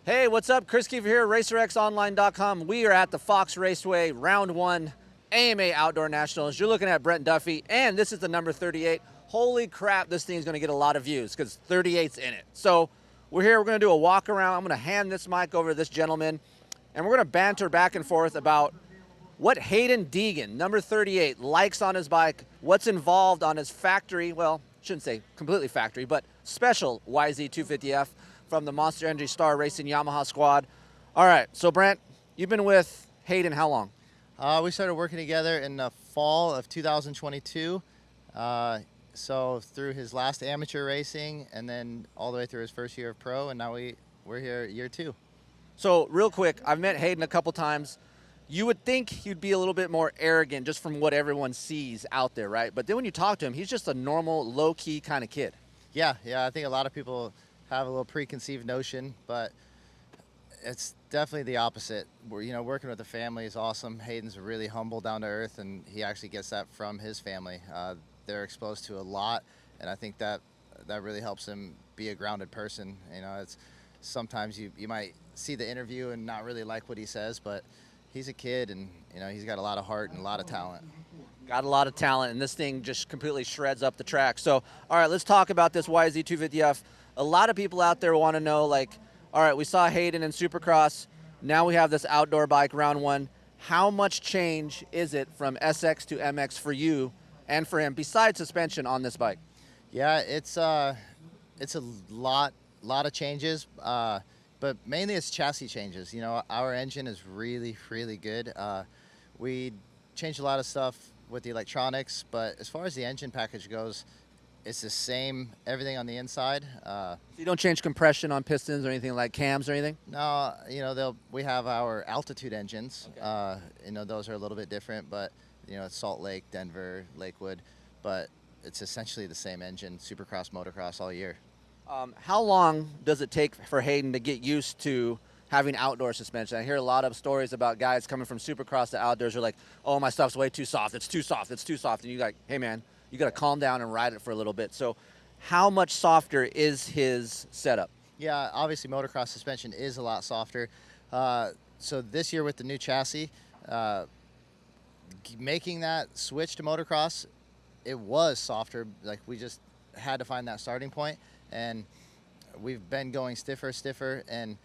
Hey, what's up? Kris Keefer here, RacerXOnline.com. We are at the Fox Raceway, Round 1, AMA Outdoor Nationals. You're looking at Brent Duffe, and this is the number 38. Holy crap, this thing's going to get a lot of views because 38's in it. So we're here, we're going to do a walk around. I'm going to hand this mic over to this gentleman, and we're going to banter back and forth about what Haiden Deegan, number 38, likes on his bike, what's involved on his factory, well, shouldn't say completely factory, but special YZ250F from the Monster Energy Star Racing Yamaha squad. All right, so Brent, you've been with Hayden how long? We started working together in the fall of 2022. So through his last amateur racing and then all the way through his first year of pro, and now we're here year 2. So real quick, I've met Hayden a couple times. You would think he'd be a little bit more arrogant just from what everyone sees out there, right? But then when you talk to him, he's just a normal, low-key kind of kid. Yeah, I think a lot of people have a little preconceived notion, but it's definitely the opposite. Working with the family is awesome. Hayden's really humble, down to earth, and he actually gets that from his family. They're exposed to a lot, and I think that really helps him be a grounded person. It's sometimes you might see the interview and not really like what he says, but he's a kid, and he's got a lot of heart and a lot of talent. Got a lot of talent, and this thing just completely shreds up the track. So, all right, let's talk about this YZ250F. A lot of people out there want to know, like, all right, we saw Hayden in Supercross. Now we have this outdoor bike, Round 1. How much change is it from SX to MX for you and for him, besides suspension on this bike? Yeah, it's a lot of changes, but mainly it's chassis changes. Our engine is really, really good. We changed a lot of stuff with the electronics, but as far as the engine package goes, it's the same, everything on the inside. So you don't change compression on pistons or anything like cams or anything? No, we have our altitude engines. Okay. Those are a little bit different, but it's Salt Lake, Denver, Lakewood, but it's essentially the same engine, Supercross, Motocross all year. How long does it take for Hayden to get used to having outdoor suspension? I hear a lot of stories about guys coming from Supercross to outdoors who are like, oh, my stuff's way too soft, it's too soft, it's too soft. And you're like, hey man, you got to calm down and ride it for a little bit. So how much softer is his setup? Yeah, obviously motocross suspension is a lot softer. So this year with the new chassis, making that switch to motocross, it was softer. Like, we just had to find that starting point, and we've been going stiffer, and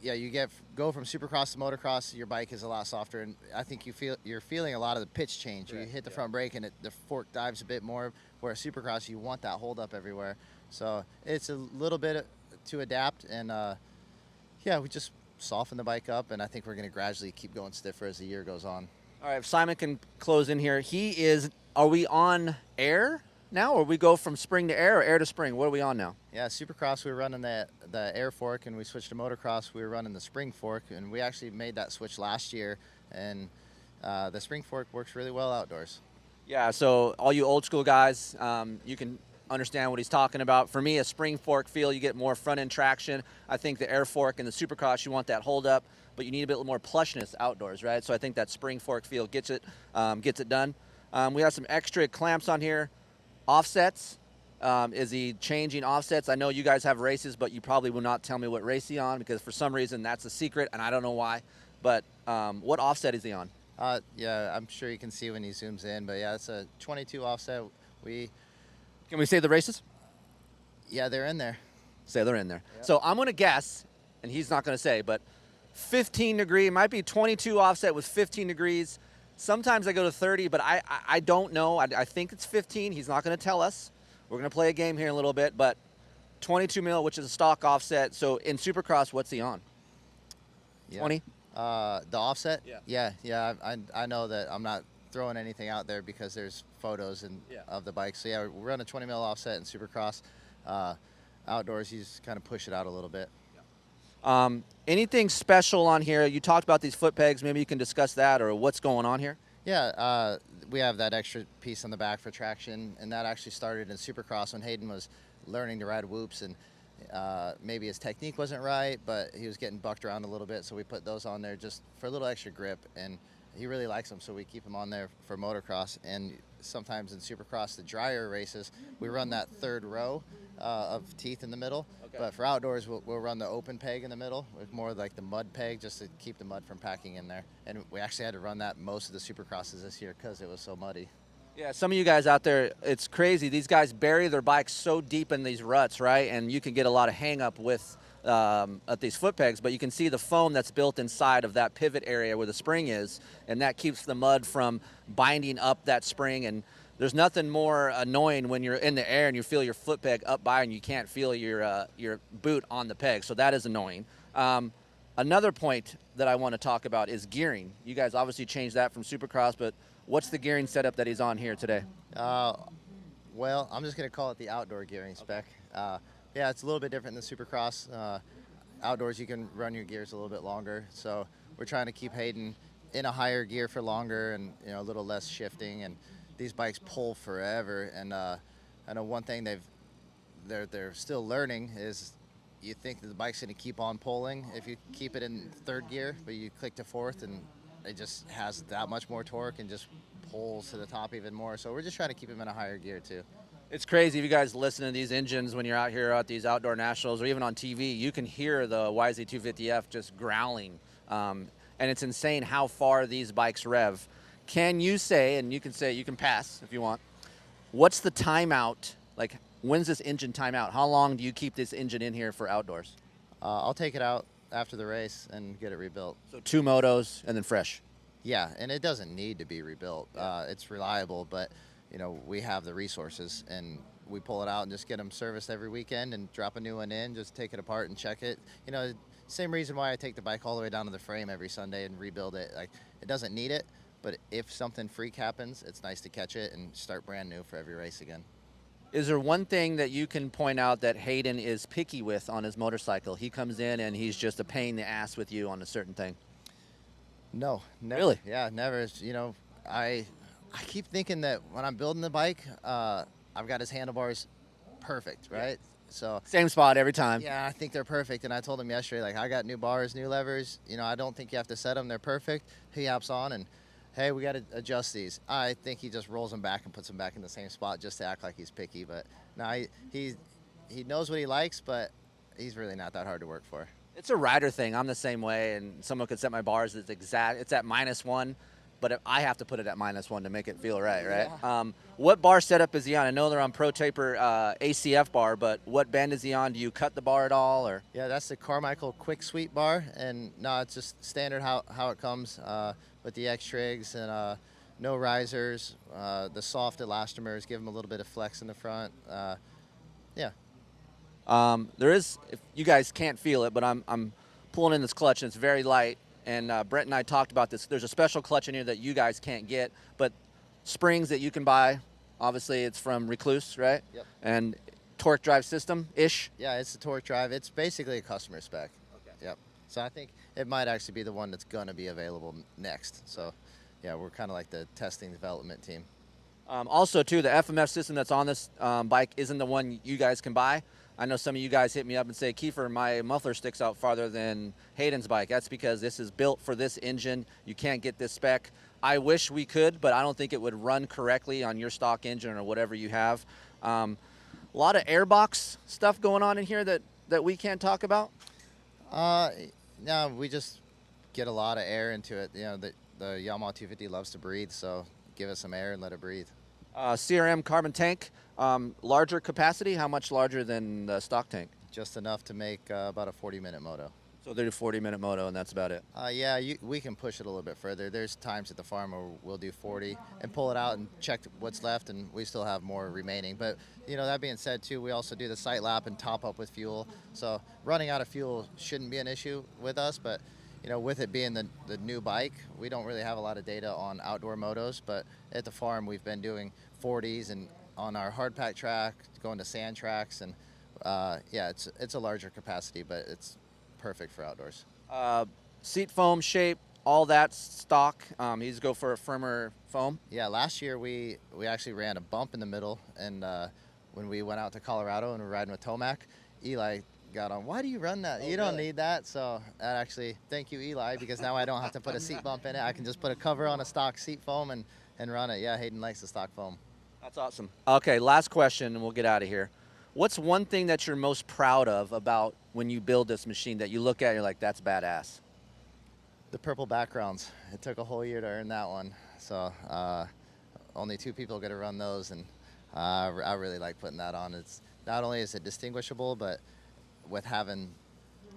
yeah, go from Supercross to motocross, your bike is a lot softer, and I think you're feeling a lot of the pitch change. Right. You hit the front brake and the fork dives a bit more, whereas Supercross, you want that hold up everywhere. So it's a little bit to adapt, and yeah, we just soften the bike up, and I think we're going to gradually keep going stiffer as the year goes on. All right, if Simon can close in here. Are we on air now, or we go from spring to air or air to spring? What are we on now? Yeah, Supercross, we were running the air fork, and we switched to motocross, we were running the spring fork, and we actually made that switch last year, and the spring fork works really well outdoors. Yeah, so all you old school guys, you can understand what he's talking about. For me, a spring fork feel, you get more front end traction. I think the air fork and the Supercross, you want that hold up, but you need a bit more plushness outdoors, right? So I think that spring fork feel gets it done. We have some extra clamps on here. Offsets. Is he changing offsets? I know you guys have races, but you probably will not tell me what race he's on, because for some reason that's a secret, and I don't know why. But what offset is he on? Yeah, I'm sure you can see when he zooms in, but yeah, it's a 22 offset. Can we say the races? Yeah, they're in there. Say they're in there. Yep. So I'm going to guess, and he's not going to say, but 15 degree, it might be 22 offset with 15 degrees. Sometimes I go to 30, but I don't know. I think it's 15. He's not going to tell us. We're going to play a game here in a little bit, but 22 mil, which is a stock offset. So in Supercross, what's he on? Yeah. 20? The offset? Yeah. Yeah. I know that I'm not throwing anything out there because there's photos of the bike. So yeah, we're on a 20 mil offset in Supercross. Outdoors, you just kind of push it out a little bit. Anything special on here? You talked about these foot pegs. Maybe you can discuss that, or what's going on here? Yeah, we have that extra piece on the back for traction, and that actually started in Supercross when Hayden was learning to ride whoops, and maybe his technique wasn't right, but he was getting bucked around a little bit, so we put those on there just for a little extra grip, and he really likes them, so we keep them on there for motocross. And sometimes in Supercross, the drier races, we run that third row of teeth in the middle. Okay. But for outdoors, we'll run the open peg in the middle with more like the mud peg, just to keep the mud from packing in there. And we actually had to run that most of the Supercrosses this year because it was so muddy. Yeah, some of you guys out there, it's crazy. These guys bury their bikes so deep in these ruts, right? And you can get a lot of hang up with at these foot pegs, but you can see the foam that's built inside of that pivot area where the spring is, and that keeps the mud from binding up that spring. And there's nothing more annoying when you're in the air and you feel your foot peg up by and you can't feel your boot on the peg. So that is annoying. Another point that I want to talk about is gearing. You guys obviously changed that from Supercross, but what's the gearing setup that he's on here today? Well, I'm just going to call it the outdoor gearing spec. Yeah, it's a little bit different than Supercross. Outdoors, you can run your gears a little bit longer. So we're trying to keep Hayden in a higher gear for longer and a little less shifting. And these bikes pull forever. And I know one thing they're still learning is you think that the bike's going to keep on pulling if you keep it in third gear, but you click to fourth and it just has that much more torque and just pulls to the top even more. So we're just trying to keep him in a higher gear too. It's crazy if you guys listen to these engines when you're out here at these outdoor nationals or even on TV, you can hear the YZ250F just growling. And it's insane how far these bikes rev. Can you say, and you can pass if you want, what's the timeout? Like, when's this engine timeout? How long do you keep this engine in here for outdoors? I'll take it out after the race and get it rebuilt. So 2 motos and then fresh. Yeah, and it doesn't need to be rebuilt. It's reliable, but we have the resources, and we pull it out and just get them serviced every weekend and drop a new one in, just take it apart and check it. Same reason why I take the bike all the way down to the frame every Sunday and rebuild it. Like, it doesn't need it, but if something freak happens, it's nice to catch it and start brand new for every race again. Is there one thing that you can point out that Hayden is picky with on his motorcycle? He comes in and he's just a pain in the ass with you on a certain thing. No, never. Really? Yeah, never. I keep thinking that when I'm building the bike, I've got his handlebars perfect, right? Yeah. So same spot every time. Yeah, I think they're perfect. And I told him yesterday, like, I got new bars, new levers. I don't think you have to set them. They're perfect. He hops on and, hey, we got to adjust these. I think he just rolls them back and puts them back in the same spot just to act like he's picky. But no, he knows what he likes, but he's really not that hard to work for. It's a rider thing. I'm the same way, and someone could set my bars. It's at -1, but I have to put it at -1 to make it feel right, right? Yeah. What bar setup is he on? I know they're on Pro Taper ACF bar, but what bend is he on? Do you cut the bar at all, or? Yeah, that's the Carmichael Quick Sweep bar, and no, it's just standard how it comes with the X-Trigs and no risers, the soft elastomers, give them a little bit of flex in the front. Yeah. There is, if you guys can't feel it, but I'm pulling in this clutch and it's very light. And Brent and I talked about this. There's a special clutch in here that you guys can't get, but springs that you can buy. Obviously, it's from Recluse, right? Yep. And torque drive system-ish. Yeah, it's the torque drive. It's basically a customer spec. Okay. Yep. So I think it might actually be the one that's going to be available next. So, yeah, we're kind of like the testing development team. Also, too, the FMF system that's on this bike isn't the one you guys can buy. I know some of you guys hit me up and say, Keefer, my muffler sticks out farther than Hayden's bike. That's because this is built for this engine. You can't get this spec. I wish we could, but I don't think it would run correctly on your stock engine or whatever you have. A lot of airbox stuff going on in here that we can't talk about? No, we just get a lot of air into it. The Yamaha 250 loves to breathe, so give it some air and let it breathe. CRM carbon tank, larger capacity. How much larger than the stock tank? Just enough to make about a 40-minute moto. So they do 40-minute moto, and that's about it. Yeah, we can push it a little bit further. There's times at the farm where we'll do 40 and pull it out and check what's left, and we still have more remaining. But that being said, too, we also do the sight lap and top up with fuel. So running out of fuel shouldn't be an issue with us, but with it being the new bike, we don't really have a lot of data on outdoor motos, but at the farm we've been doing 40s and on our hard pack track, going to sand tracks, and yeah, it's a larger capacity, but it's perfect for outdoors. Seat foam shape, all that stock. He's go for a firmer foam. Yeah, last year we actually ran a bump in the middle, and when we went out to Colorado and we were riding with Tomac, Eli got on, why do you run that? You don't need that. So that actually, thank you, Eli, because now I don't have to put a seat bump in it. I can just put a cover on a stock seat foam and run it. Yeah, Hayden likes the stock foam. That's awesome. Okay, last question and we'll get out of here. What's one thing that you're most proud of about when you build this machine that you look at and you're like, that's badass? The purple backgrounds. It took a whole year to earn that one. So only 2 people get to run those, and I really like putting that on. It's not only is it distinguishable, but with having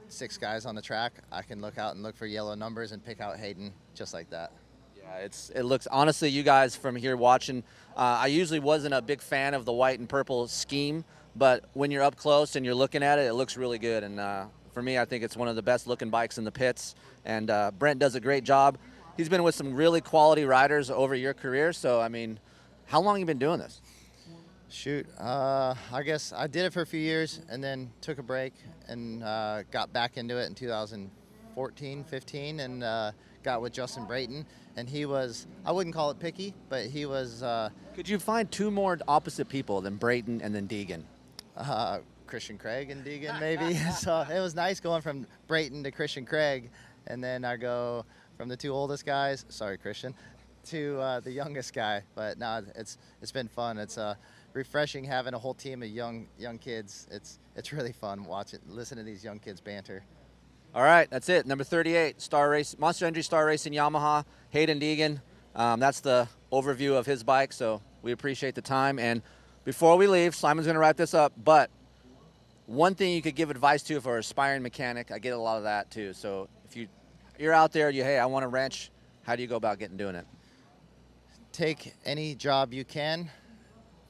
6 guys on the track, I can look out and look for yellow numbers and pick out Hayden just like that. Yeah, it looks, honestly, you guys from here watching, I usually wasn't a big fan of the white and purple scheme, but when you're up close and you're looking at it, it looks really good. And for me, I think it's one of the best looking bikes in the pits. And Brent does a great job. He's been with some really quality riders over your career. So, I mean, how long have you been doing this? Shoot, I guess I did it for a few years and then took a break and got back into it in 2014, 15, and got with Justin Brayton. And he was, I wouldn't call it picky, but he was... Could you find 2 more opposite people than Brayton and then Deegan? Christian Craig and Deegan, maybe. So it was nice going from Brayton to Christian Craig, and then I go from the 2 oldest guys, sorry Christian, to the youngest guy. But no, it's been fun. It's refreshing having a whole team of young kids. It's really fun listening to these young kids banter. All right, that's it. Number 38, Star Race, Monster Energy Star Racing Yamaha, Haiden Deegan. That's the overview of his bike, so we appreciate the time. And before we leave, Simon's going to wrap this up, but one thing you could give advice to for an aspiring mechanic, I get a lot of that too. So if you're out there, hey, I want a wrench, how do you go about doing it? Take any job you can.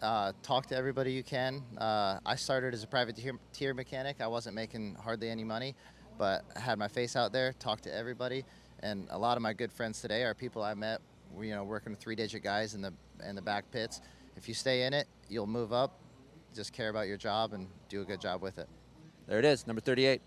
Talk to everybody you can. I started as a privateer mechanic. I wasn't making hardly any money, but I had my face out there, talked to everybody, and a lot of my good friends today are people I met, working with 3-digit guys in the back pits. If you stay in it, you'll move up. Just care about your job and do a good job with it. There it is, number 38.